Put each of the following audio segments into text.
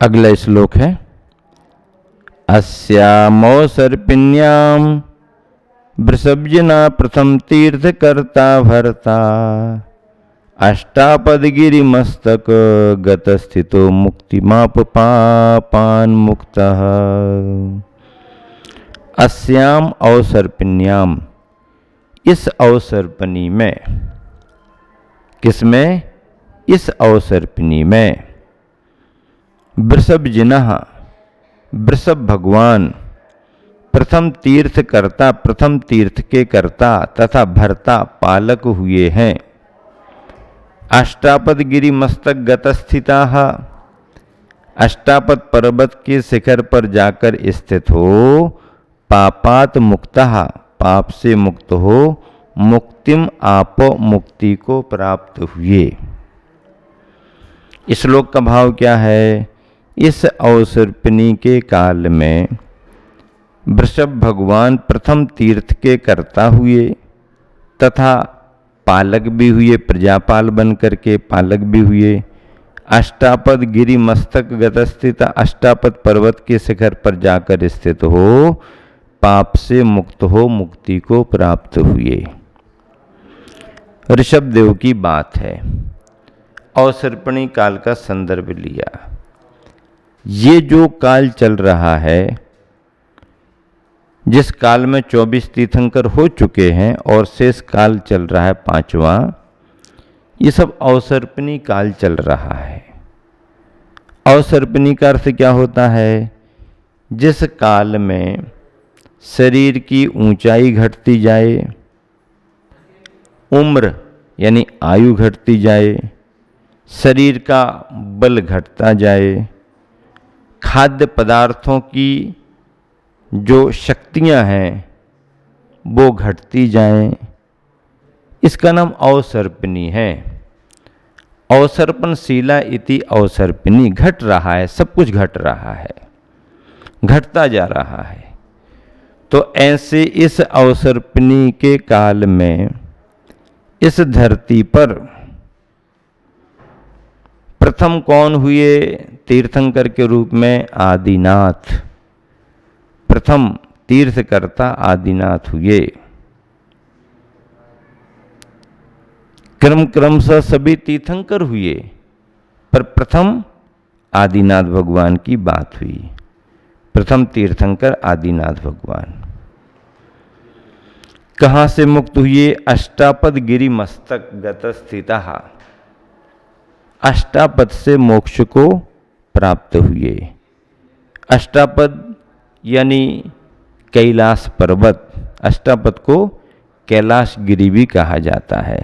अगला श्लोक है अस्यामोसर्पिण्यां वृषभजना प्रथम तीर्थकर्ता भरता अष्टापदगिरिमस्तक गतस्थितो मुक्तिमाप पापान् मुक्तः। अस्याम अवसर्पिण्याम, इस अवसर्पिणी में, किसमें? इस अवसर्पिणी में वृषभजिनः, वृषभ भगवान प्रथम तीर्थ करता, प्रथम तीर्थ के कर्ता तथा भरता पालक हुए हैं। अष्टापद गिरि मस्तक गतस्थिता, अष्टापद पर्वत के शिखर पर जाकर स्थित हो पापात मुक्तः, पाप से मुक्त हो मुक्तिम आपो, मुक्ति को प्राप्त हुए। इस श्लोक का भाव क्या है? इस अवसर्पिणी के काल में वृषभ भगवान प्रथम तीर्थ के कर्ता हुए तथा पालक भी हुए, प्रजापाल बन करके पालक भी हुए। अष्टापद गिरि मस्तक गतस्थित, अष्टापद पर्वत के शिखर पर जाकर स्थित हो पाप से मुक्त हो मुक्ति को प्राप्त हुए। ऋषभ देव की बात है। अवसर्पिणी काल का संदर्भ लिया। ये जो काल चल रहा है, जिस काल में 24 तीर्थंकर हो चुके हैं और शेष काल चल रहा है 5वां, ये सब अवसर्पिणी काल चल रहा है। अवसर्पिणी का अर्थ क्या होता है? जिस काल में शरीर की ऊंचाई घटती जाए, उम्र यानी आयु घटती जाए, शरीर का बल घटता जाए, खाद्य पदार्थों की जो शक्तियां हैं वो घटती जाएं, इसका नाम अवसर्पिणी है। अवसर्पणशीला इति अवसर्पिणी, घट रहा है, सब कुछ घट रहा है, घटता जा रहा है। तो ऐसे इस अवसर्पिणी के काल में इस धरती पर प्रथम कौन हुए तीर्थंकर के रूप में? आदिनाथ। प्रथम तीर्थकर्ता आदिनाथ हुए। क्रम क्रमशः सभी तीर्थंकर हुए, पर प्रथम आदिनाथ भगवान की बात हुई। प्रथम तीर्थंकर आदिनाथ भगवान कहाँ से मुक्त हुए? अष्टापद गिरि मस्तक गतस्थिता, अष्टापद से मोक्ष को प्राप्त हुए। अष्टापद यानी कैलाश पर्वत, अष्टापद को कैलाश गिरि भी कहा जाता है।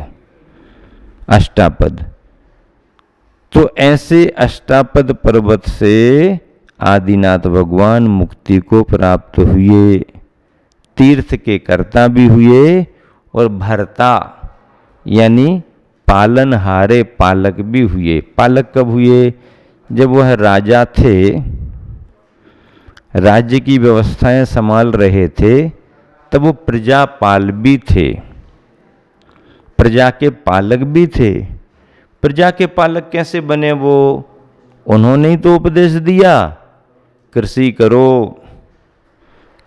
अष्टापद, तो ऐसे अष्टापद पर्वत से आदिनाथ भगवान मुक्ति को प्राप्त हुए, तीर्थ के कर्ता भी हुए और भरता यानी पालनहारे पालक भी हुए। पालक कब हुए? जब वह राजा थे, राज्य की व्यवस्थाएं संभाल रहे थे, तब वो प्रजापाल भी थे, प्रजा के पालक भी थे। प्रजा के पालक कैसे बने वो? उन्होंने ही तो उपदेश दिया, कृषि करो,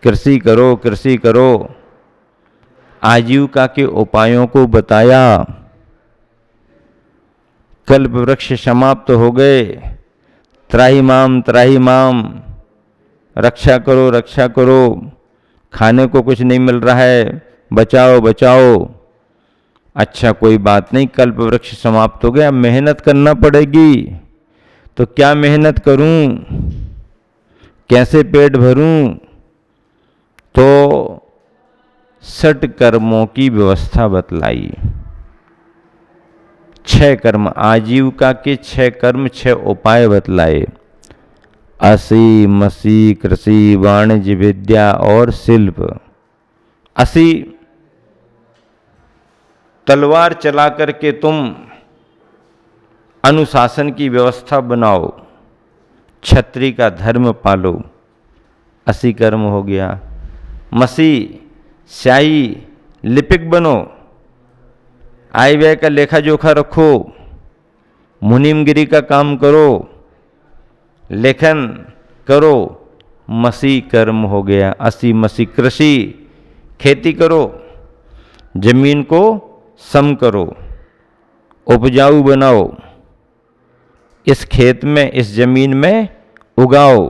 कृषि करो, कृषि करो। आजीविका के उपायों को बताया। कल्प वृक्ष समाप्त हो गए, त्राहिमाम त्राहिमाम, रक्षा करो, रक्षा करो, खाने को कुछ नहीं मिल रहा है, बचाओ बचाओ। अच्छा कोई बात नहीं, कल्प वृक्ष समाप्त हो गया, मेहनत करना पड़ेगी। तो क्या मेहनत करूं, कैसे पेट भरूं? तो 6 कर्मों की व्यवस्था बतलाई। 6 कर्म, आजीविका के 6 कर्म, 6 उपाय बतलाए। असी, मसी, कृषि, वाणिज्य, विद्या और शिल्प। असी, तलवार चला करके तुम अनुशासन की व्यवस्था बनाओ, क्षत्रिय का धर्म पालो, असी कर्म हो गया। मसी, स्याही, लिपिक बनो, आय व्यय का लेखा जोखा रखो, मुनिमगिरी का काम करो, लेखन करो, मसी कर्म हो गया। असी मसी कृषि, खेती करो, जमीन को सम करो, उपजाऊ बनाओ, इस खेत में, इस जमीन में उगाओ,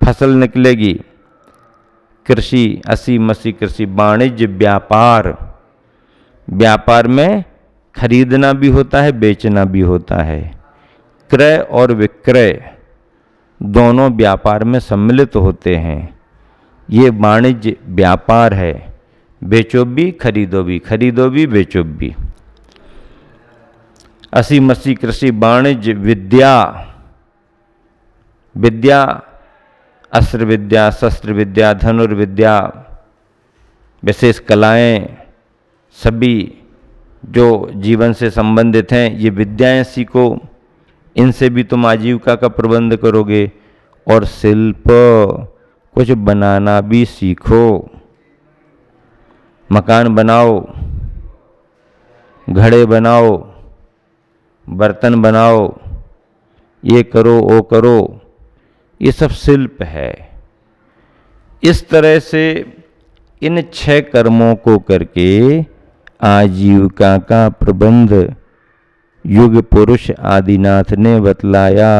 फसल निकलेगी। कृषि, असी मसी कृषि। वाणिज्य, व्यापार, व्यापार में खरीदना भी होता है, बेचना भी होता है। क्रय और विक्रय दोनों व्यापार में सम्मिलित होते हैं। ये वाणिज्य व्यापार है। बेचो भी, खरीदो भी, खरीदो भी, बेचो भी। असी मसी कृषि। वाणिज्य, विद्या, विद्या, अस्त्र विद्या, शस्त्र विद्या, धनुर्विद्या, विशेष कलाएं, सभी जो जीवन से संबंधित हैं, ये विद्याएं सीखो। इनसे भी तुम आजीविका का प्रबंध करोगे। और शिल्प, कुछ बनाना भी सीखो। मकान बनाओ, घड़े बनाओ, बर्तन बनाओ, ये करो, वो करो, ये सब शिल्प है। इस तरह से इन 6 कर्मों को करके आजीविका का प्रबंध युग पुरुष आदिनाथ ने बतलाया,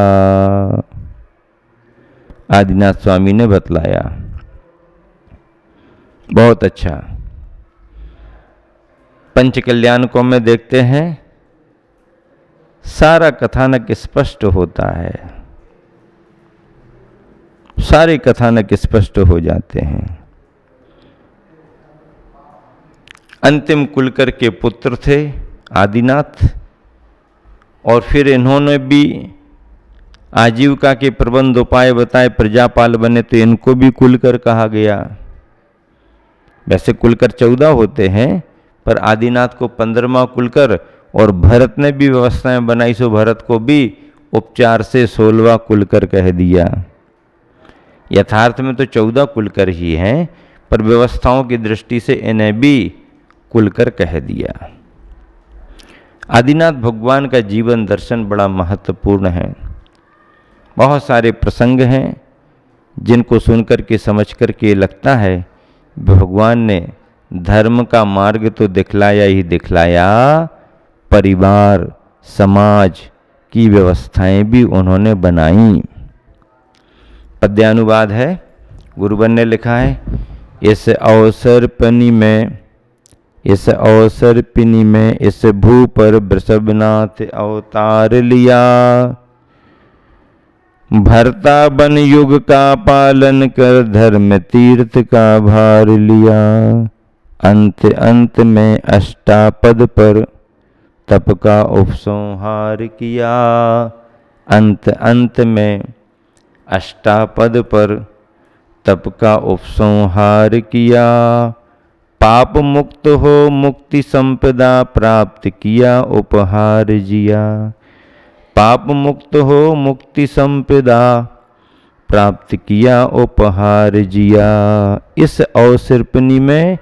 आदिनाथ स्वामी ने बतलाया। बहुत अच्छा। पंच कल्याणकों में देखते हैं सारा कथानक स्पष्ट होता है, सारे कथानक स्पष्ट हो जाते हैं। अंतिम कुलकर के पुत्र थे आदिनाथ, और फिर इन्होंने भी आजीविका के प्रबंध उपाय बताए, प्रजापाल बने, तो इनको भी कुलकर कहा गया। वैसे कुलकर 14 होते हैं, पर आदिनाथ को 15वां कुलकर, और भरत ने भी व्यवस्थाएं बनाई, सो भरत को भी उपचार से 16वां कुलकर कह दिया। यथार्थ में तो 14 कुलकर ही हैं, पर व्यवस्थाओं की दृष्टि से इन्हें भी कुलकर कह दिया। आदिनाथ भगवान का जीवन दर्शन बड़ा महत्वपूर्ण है। बहुत सारे प्रसंग हैं जिनको सुनकर के, समझ कर के लगता है भगवान ने धर्म का मार्ग तो दिखलाया ही दिखलाया, परिवार, समाज की व्यवस्थाएं भी उन्होंने बनाई। पद्यानुवाद है, गुरुवन ने लिखा है, इस अवसर पनी में, इस अवसर पिनी में इस भू पर वृषभनाथ अवतार लिया। भरता बन युग का पालन कर धर्म तीर्थ का भार लिया। अंत अंत में अष्टापद पर तप का उपसंहार किया। अंत अंत में अष्टापद पर तप का उपसंहार किया। पाप मुक्त हो मुक्ति संपदा प्राप्त किया उपहार जिया। पाप मुक्त हो मुक्ति संपदा प्राप्त किया उपहार जिया। इस अवसर्पणी में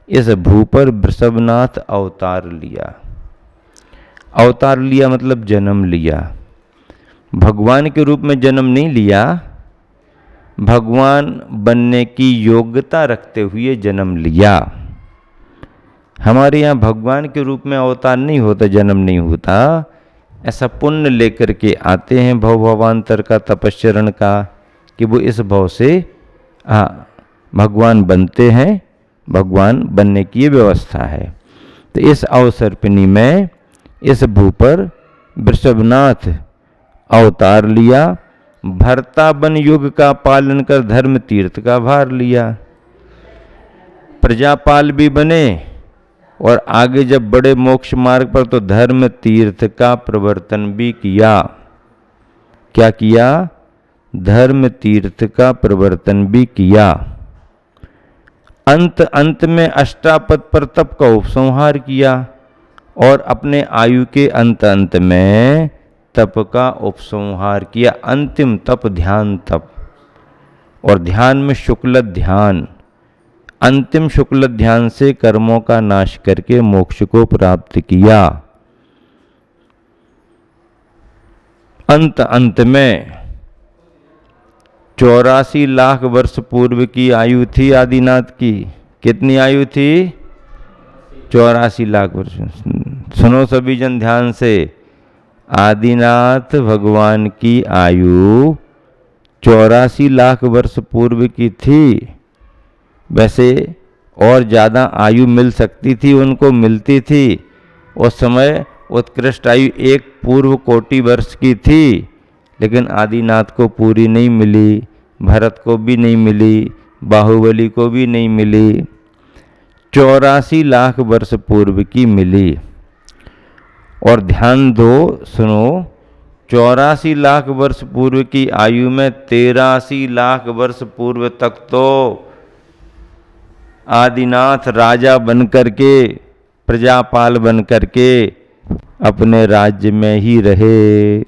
इस भू पर वृषभनाथ अवतार लिया। अवतार लिया मतलब जन्म लिया। भगवान के रूप में जन्म नहीं लिया, भगवान बनने की योग्यता रखते हुए जन्म लिया। हमारे यहाँ भगवान के रूप में अवतार नहीं होता, जन्म नहीं होता। ऐसा पुण्य लेकर के आते हैं भव भवांतर का, तपस्चरण का, कि वो इस भव से भगवान बनते हैं। भगवान बनने की ये व्यवस्था है। तो इस अवसर्पिणी में इस भू पर वृषभनाथ अवतार लिया। भरता बन युग का पालन कर धर्म तीर्थ का भार लिया। प्रजापाल भी बने, और आगे जब बड़े मोक्ष मार्ग पर तो धर्म तीर्थ का प्रवर्तन भी किया। क्या किया? धर्म तीर्थ का प्रवर्तन भी किया। अंत अंत में अष्टापद पर तप का उपसंहार किया, और अपने आयु के अंत अंत में तप का उपसंहार किया। अंतिम तप ध्यान तप, और ध्यान में शुक्ल ध्यान, अंतिम शुक्ल ध्यान से कर्मों का नाश करके मोक्ष को प्राप्त किया। अंत अंत में 84 लाख वर्ष पूर्व की आयु थी आदिनाथ की। कितनी आयु थी? 84 लाख वर्ष। सुनो सभी जन ध्यान से, आदिनाथ भगवान की आयु 84 लाख वर्ष पूर्व की थी। वैसे और ज़्यादा आयु मिल सकती थी, उनको मिलती थी। उस समय उत्कृष्ट आयु एक पूर्व कोटि वर्ष की थी, लेकिन आदिनाथ को पूरी नहीं मिली, भरत को भी नहीं मिली, बाहुबली को भी नहीं मिली। 84 लाख वर्ष पूर्व की मिली। और ध्यान दो, सुनो, 84 लाख वर्ष पूर्व की आयु में 83 लाख वर्ष पूर्व तक तो आदिनाथ राजा बनकर के, प्रजापाल बनकर के अपने राज्य में ही रहे।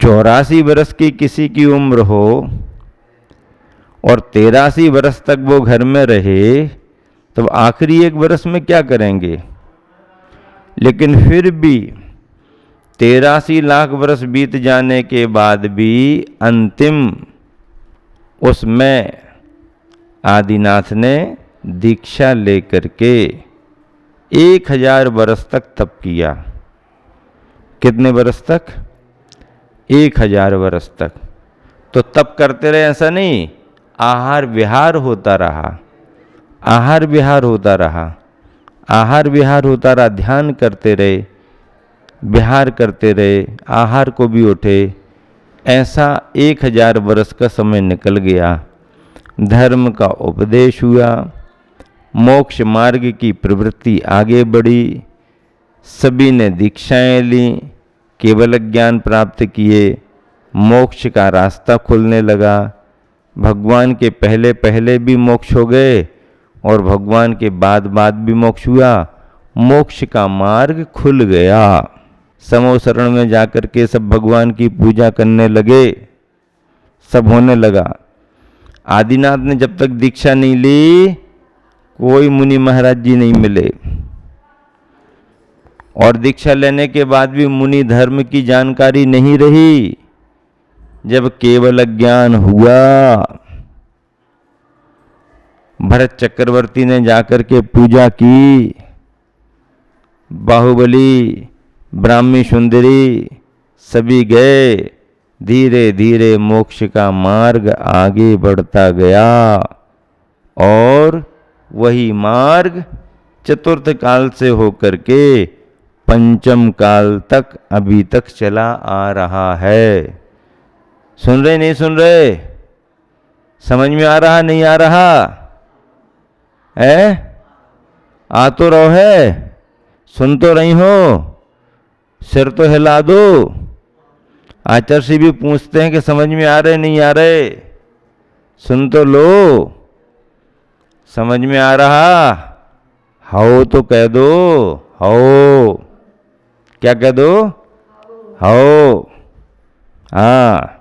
84 वर्ष की किसी की उम्र हो और 83 वर्ष तक वो घर में रहे, तो आखिरी एक वर्ष में क्या करेंगे? लेकिन फिर भी 83 लाख वर्ष बीत जाने के बाद भी अंतिम उसमें आदिनाथ ने दीक्षा लेकर के 1000 वर्ष तक तप किया। कितने वर्ष तक? 1000 वर्ष तक। तो तप करते रहे ऐसा नहीं, आहार विहार होता रहा, आहार विहार होता रहा, आहार विहार होता रहा, ध्यान करते रहे, विहार करते रहे, आहार को भी उठे। ऐसा 1000 वर्ष का समय निकल गया। धर्म का उपदेश हुआ, मोक्ष मार्ग की प्रवृत्ति आगे बढ़ी, सभी ने दीक्षाएं ली, केवल ज्ञान प्राप्त किए, मोक्ष का रास्ता खुलने लगा। भगवान के पहले पहले भी मोक्ष हो गए और भगवान के बाद बाद भी मोक्ष हुआ। मोक्ष का मार्ग खुल गया। समो शरण में जाकर के सब भगवान की पूजा करने लगे, सब होने लगा। आदिनाथ ने जब तक दीक्षा नहीं ली, कोई मुनि महाराज जी नहीं मिले। और दीक्षा लेने के बाद भी मुनि धर्म की जानकारी नहीं रही। जब केवल ज्ञान हुआ, भरत चक्रवर्ती ने जाकर के पूजा की, बाहुबली, ब्राह्मी सुंदरी सभी गए। धीरे धीरे मोक्ष का मार्ग आगे बढ़ता गया और वही मार्ग चतुर्थ काल से होकर के पंचम काल तक अभी तक चला आ रहा है। सुन रहे नहीं सुन रहे? समझ में आ रहा नहीं आ रहा है? आ तो रहो है, सुन तो रही हो, सिर तो हिला दो। आचार्य से भी पूछते हैं कि समझ में आ रहे नहीं आ रहे, सुन तो लो। समझ में आ रहा? हाओ तो कह दो, हाओ। क्या कह दो? हाओ। हाँ,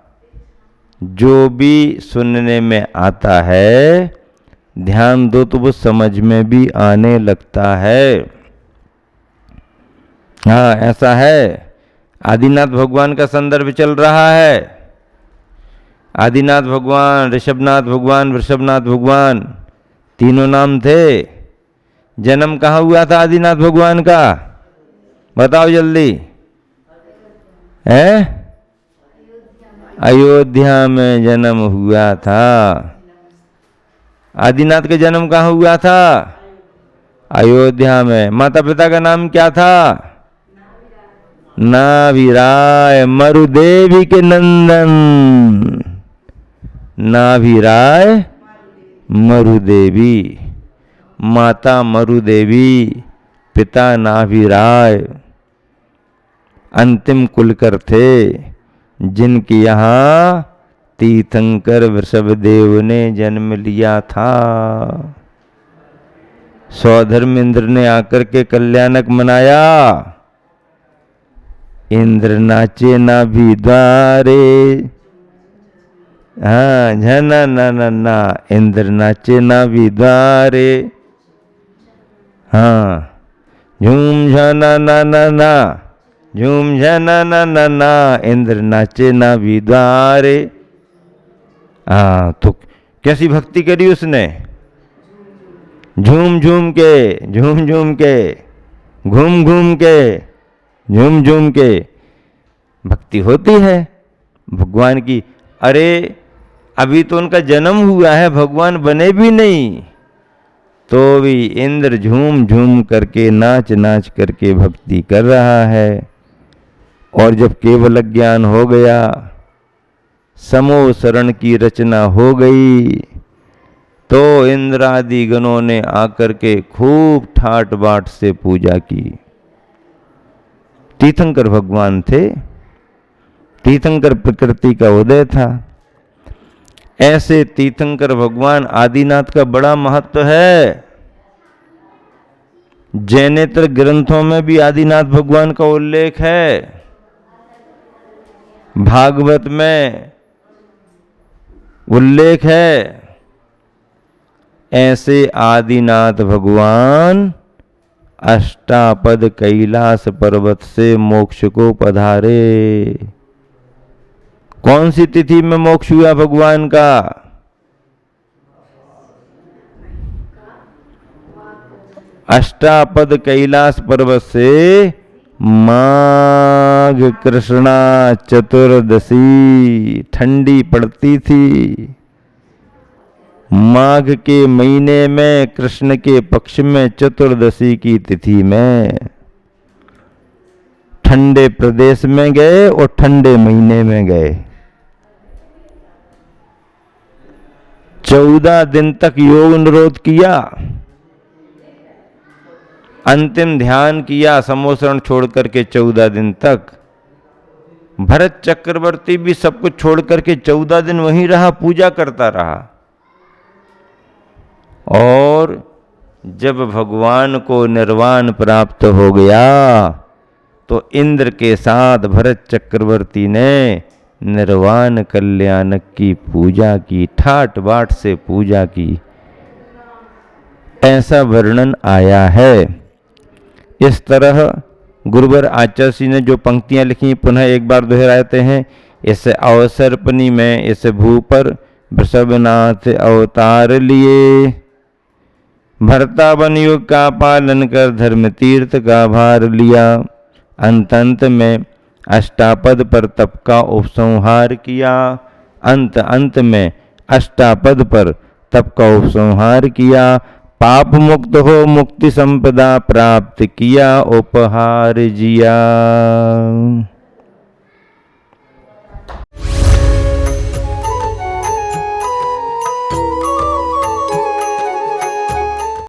जो भी सुनने में आता है, ध्यान दो तो वो समझ में भी आने लगता है। हाँ, ऐसा है। आदिनाथ भगवान का संदर्भ चल रहा है। आदिनाथ भगवान, ऋषभनाथ भगवान, वृषभनाथ भगवान, तीनों नाम थे। जन्म कहाँ हुआ था आदिनाथ भगवान का? बताओ जल्दी। है? अयोध्या में जन्म हुआ था। आदिनाथ का जन्म कहाँ हुआ था? अयोध्या में। माता पिता का नाम क्या था? नाभिराय, मरुदेवी के नंदन। नाभिराय मरुदेवी, माता मरुदेवी, पिता नाभिराय। अंतिम कुलकर थे जिनके यहाँ तीर्थंकर वृषभदेव ने जन्म लिया था। सौधर्मेंद्र ने आकर के कल्याणक मनाया। इंद्र नाचे नाभि द्वारे, हाँ झना ना ना ना, इंद्र नाचे नाभि द्वारे। हाँ, झूम झना ना ना ना, झूम झना ना ना ना, इंद्र नाचे नाभि द्वारे। तो कैसी भक्ति करी उसने? झूम झूम के, झूम झूम के, घूम घूम के, झूम झूम के भक्ति होती है भगवान की। अरे अभी तो उनका जन्म हुआ है, भगवान बने भी नहीं, तो भी इंद्र झूम झूम करके, नाच नाच करके भक्ति कर रहा है। और जब केवल ज्ञान हो गया, समूह शरण की रचना हो गई, तो इंद्रादि गणों ने आकर के खूब ठाट बाट से पूजा की। तीर्थंकर भगवान थे, तीर्थंकर प्रकृति का उदय था। ऐसे तीर्थंकर भगवान आदिनाथ का बड़ा महत्व है। जैनेतर ग्रंथों में भी आदिनाथ भगवान का उल्लेख है, भागवत में उल्लेख है। ऐसे आदिनाथ भगवान अष्टापद कैलाश पर्वत से मोक्ष को पधारे। कौन सी तिथि में मोक्ष हुआ भगवान का? अष्टापद कैलाश पर्वत से माघ कृष्णा चतुर्दशी, ठंडी पड़ती थी। माघ के महीने में कृष्ण के पक्ष में चतुर्दशी की तिथि में ठंडे प्रदेश में गए और ठंडे महीने में गए। 14 दिन तक योग निरोध किया, अंतिम ध्यान किया समोसरण छोड़ करके 14 दिन तक। भरत चक्रवर्ती भी सब कुछ छोड़ करके 14 दिन वहीं रहा, पूजा करता रहा। और जब भगवान को निर्वाण प्राप्त हो गया, तो इंद्र के साथ भरत चक्रवर्ती ने निर्वाण कल्याणक की पूजा की, ठाट बाट से पूजा की, ऐसा वर्णन आया है। इस तरह गुरुवर आचार्य ने जो पंक्तियां लिखी पुनः एक बार दोहराते हैं। इस अवसरपनी में इस भूपर वृषभनाथ अवतार लिए, भरता वन युग का पालन कर धर्म तीर्थ का भार लिया। अंत अंत में अष्टापद पर तप का उपसंहार किया, अंत अंत में अष्टापद पर तप का उपसंहार किया। पाप मुक्त हो मुक्ति संपदा प्राप्त किया, उपहार जिया।